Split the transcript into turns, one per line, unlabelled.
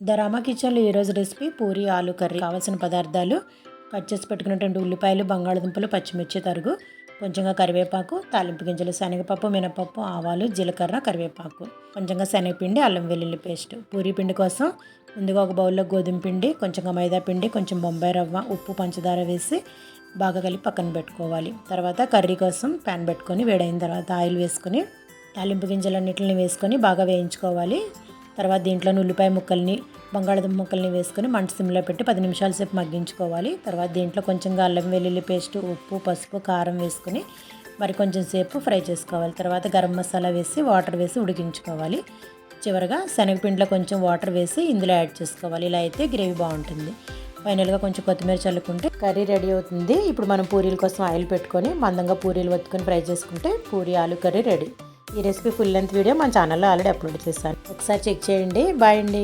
The Rama కిచెన్లో ఈరోజు recipe puri ఆలు కర్రీ. కావాల్సిన పదార్థాలు: కట్ చేసి పెట్టుకున్నటువంటి ఉల్లిపాయలు, బంగాళదుంపలు, పచ్చిమిర్చి తరుగు, కొంచెంగా కరివేపాకు, తాలింపు గింజలు, శనగపప్పు, మినపప్పు, ఆవాలు, జీలకర్ర, కరివేపాకు, కొంచెంగా శనగపిండి, అల్లం వెల్లుల్లి పేస్ట్. పూరి పిండి కోసం ముందుగా ఒక బౌల్లో గోధుమ పిండి, కొంచెంగా మైదా పిండి, కొంచెం బొంబాయి రవ్వ, ఉప్పు, పంచదార వేసి బాగా కలిపి పక్కన పెట్టుకోవాలి. తర్వాత కర్రీ కోసం ప్యాన్ పెట్టుకొని వేడైన తర్వాత ఆయిల్ వేసుకొని తాలింపు గింజలన్నిటిని వేసుకొని బాగా వేయించుకోవాలి. తర్వాత దీంట్లో ఉల్లిపాయ ముక్కల్ని, బంగాళదుంప ముక్కల్ని వేసుకొని మంట సిమ్లో పెట్టి 10 నిమిషాల సేపు మగ్గించుకోవాలి. తర్వాత దీంట్లో కొంచెంగా అల్లం వెల్లుల్లి పేస్ట్, ఉప్పు, పసుపు, కారం వేసుకొని మరి కొంచెం సేపు ఫ్రై చేసుకోవాలి. తర్వాత గరం మసాలా వేసి వాటర్ వేసి ఉడికించుకోవాలి. చివరగా శనగపిండిలో కొంచెం వాటర్ వేసి ఇందులో యాడ్ చేసుకోవాలి. ఇలా అయితే గ్రేవీ బాగుంటుంది. ఫైనల్గా కొంచెం కొత్తిమీర చల్లుకుంటే కర్రీ రెడీ అవుతుంది. ఇప్పుడు మనం పూరీల కోసం ఆయిల్ పెట్టుకొని మందంగా పూరీలు ఒత్తుకొని ఫ్రై చేసుకుంటే పూరి ఆలు కర్రీ రెడీ. ఈ రెసిపీ ఫుల్ లెంత్ వీడియో మన ఛానల్లో ఆల్రెడీ అప్లోడ్ చేశాను. ఒకసారి చెక్ చేయండి. బాయ్ అండి.